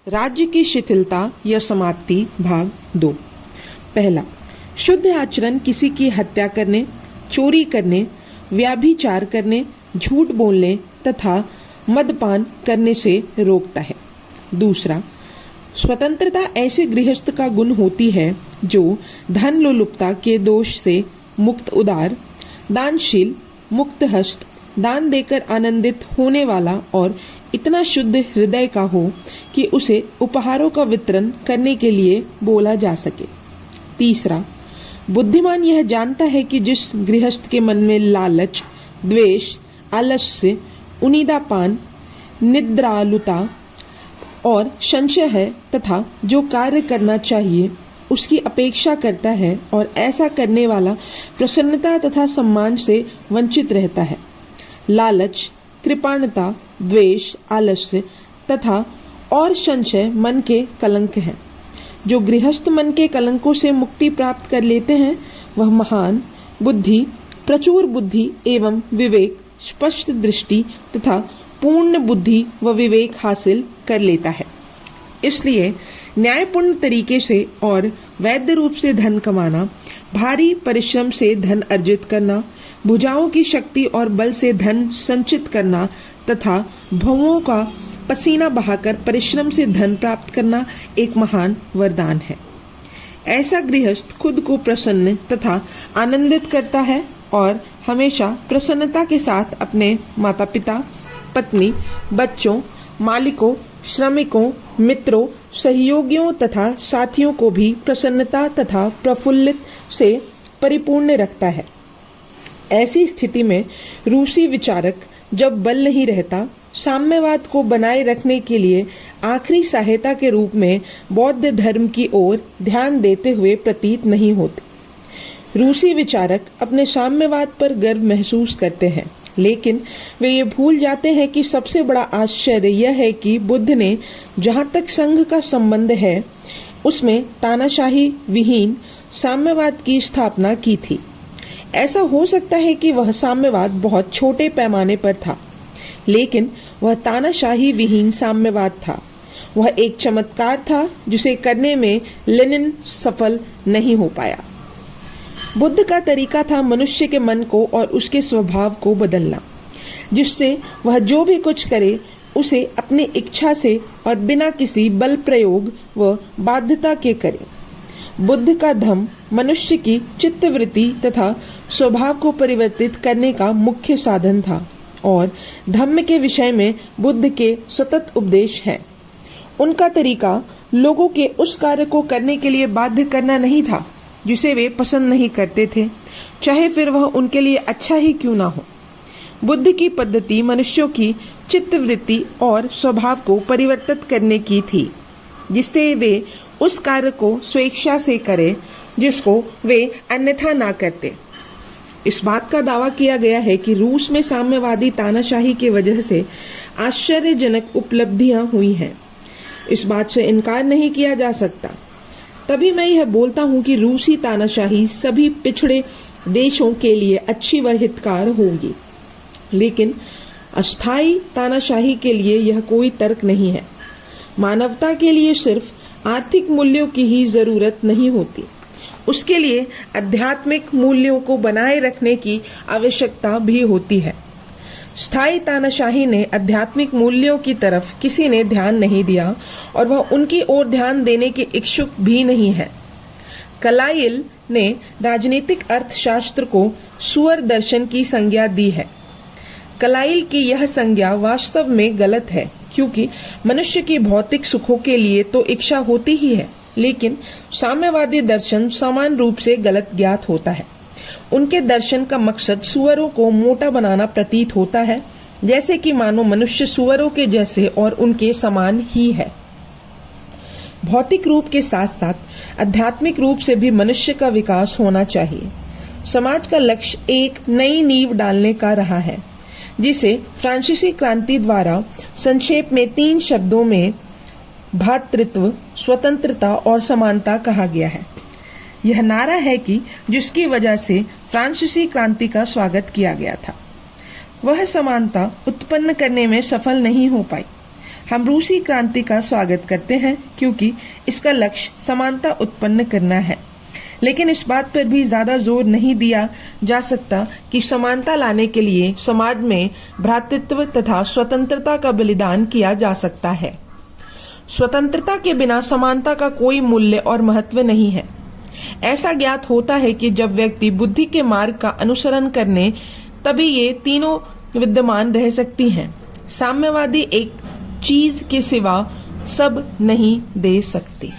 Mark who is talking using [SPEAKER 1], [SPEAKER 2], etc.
[SPEAKER 1] राज्य की शिथिलता या समाप्ति भाग 2। पहला, शुद्ध आचरण किसी की हत्या करने, चोरी करने, व्याभिचार करने, झूठ बोलने तथा मदपान करने से रोकता है। दूसरा, स्वतंत्रता ऐसे गृहस्थ का गुण होती है जो धन लोलुपता के दोष से मुक्त, उदार, दानशील, मुक्त हस्त, दान देकर आनंदित होने वाला और इतना शुद्ध हृदय का हो कि उसे उपहारों का वितरण करने के लिए बोला जा सके। तीसरा, बुद्धिमान यह जानता है कि जिस गृहस्थ के मन में लालच, द्वेष, आलस्य, उनीदापान, निद्रालुता और संशय है तथा जो कार्य करना चाहिए उसकी अपेक्षा करता है और ऐसा करने वाला प्रसन्नता तथा सम्मान से वंचित रहता है। लालच, कृपणता, द्वेष, आलस्य तथा और संशय मन के कलंक हैं। जो गृहस्थ मन के कलंकों से मुक्ति प्राप्त कर लेते हैं वह महान बुद्धि, प्रचुर बुद्धि एवं विवेक, स्पष्ट दृष्टि तथा पूर्ण बुद्धि व विवेक हासिल कर लेता है। इसलिए न्यायपूर्ण तरीके से और वैध रूप से धन कमाना, भारी परिश्रम से धन अर्जित करना, भुजाओं की शक्ति और बल से धन संचित करना तथा भवों का पसीना बहाकर परिश्रम से धन प्राप्त करना एक महान वरदान है। ऐसा गृहस्थ खुद को प्रसन्न तथा आनंदित करता है और हमेशा प्रसन्नता के साथ अपने माता पिता, पत्नी, बच्चों, मालिकों, श्रमिकों, मित्रों, सहयोगियों तथा साथियों को भी प्रसन्नता तथा प्रफुल्लित से परिपूर्ण रखता है। ऐसी स्थिति में रूसी विचारक जब बल नहीं रहता, साम्यवाद को बनाए रखने के लिए आखिरी सहायता के रूप में बौद्ध धर्म की ओर ध्यान देते हुए प्रतीत नहीं होते। रूसी विचारक अपने साम्यवाद पर गर्व महसूस करते हैं, लेकिन वे ये भूल जाते हैं कि सबसे बड़ा आश्चर्य यह है कि बुद्ध ने जहाँ तक संघ का संबंध है उसमें तानाशाही विहीन साम्यवाद की स्थापना की थी। ऐसा हो सकता है कि वह साम्यवाद बहुत छोटे पैमाने पर था, लेकिन वह तानाशाही विहीन साम्यवाद था। वह एक चमत्कार था जिसे करने में लेनिन सफल नहीं हो पाया। बुद्ध का तरीका था मनुष्य के मन को और उसके स्वभाव को बदलना, जिससे वह जो भी कुछ करे उसे अपनी इच्छा से और बिना किसी बल प्रयोग व बाध्यता के करे। बुद्ध का धम्म मनुष्य की चित्तवृत्ति तथा स्वभाव को परिवर्तित करने का मुख्य साधन था और धम्म के विषय में बुद्ध के सतत उपदेश हैं। उनका तरीका लोगों के उस कार्य को करने के लिए बाध्य करना नहीं था जिसे वे पसंद नहीं करते थे, चाहे फिर वह उनके लिए अच्छा ही क्यों ना हो। बुद्ध की पद्धति मनुष्यों की चित्तवृत्ति और स्वभाव को परिवर्तित करने की थी, जिससे वे उस कार्य को स्वेच्छा से करें जिसको वे अन्यथा ना करते। इस बात का दावा किया गया है कि रूस में साम्यवादी तानाशाही की वजह से आश्चर्यजनक उपलब्धियां हुई हैं। इस बात से इनकार नहीं किया जा सकता। तभी मैं यह बोलता हूं कि रूसी तानाशाही सभी पिछड़े देशों के लिए अच्छी व हितकार होगी, लेकिन अस्थायी तानाशाही के लिए यह कोई तर्क नहीं है। मानवता के लिए सिर्फ आर्थिक मूल्यों की ही जरूरत नहीं होती, उसके लिए आध्यात्मिक मूल्यों को बनाए रखने की आवश्यकता भी होती है। स्थायी तानाशाही ने आध्यात्मिक मूल्यों की तरफ किसी ने ध्यान नहीं दिया और वह उनकी ओर ध्यान देने के इच्छुक भी नहीं है। कलाइल ने राजनीतिक अर्थशास्त्र को सुअर दर्शन की संज्ञा दी है। कलाइल की यह संज्ञा वास्तव में गलत है, क्योंकि मनुष्य की भौतिक सुखों के लिए तो इच्छा होती ही है, लेकिन साम्यवादी दर्शन समान रूप से गलत ज्ञात होता है। उनके दर्शन का मकसद सुअरों को मोटा बनाना प्रतीत होता है, जैसे कि मानो मनुष्य सुअरों के जैसे और उनके समान ही है। भौतिक रूप के साथ साथ आध्यात्मिक रूप से भी मनुष्य का विकास होना चाहिए। समाज का लक्ष्य एक नई नींव डालने का रहा है, जिसे फ्रांसीसी क्रांति द्वारा संक्षेप में 3 शब्दों में भ्रातृत्व, स्वतंत्रता और समानता कहा गया है। यह नारा है कि जिसकी वजह से फ्रांसीसी क्रांति का स्वागत किया गया था। वह समानता उत्पन्न करने में सफल नहीं हो पाई। हम रूसी क्रांति का स्वागत करते हैं क्योंकि इसका लक्ष्य समानता उत्पन्न करना है, लेकिन इस बात पर भी ज्यादा जोर नहीं दिया जा सकता कि समानता लाने के लिए समाज में भ्रातृत्व तथा स्वतंत्रता का बलिदान किया जा सकता है। स्वतंत्रता के बिना समानता का कोई मूल्य और महत्व नहीं है। ऐसा ज्ञात होता है कि जब व्यक्ति बुद्धि के मार्ग का अनुसरण करने तभी ये तीनों विद्यमान रह सकती हैं। साम्यवादी एक चीज के सिवा सब नहीं दे सकती।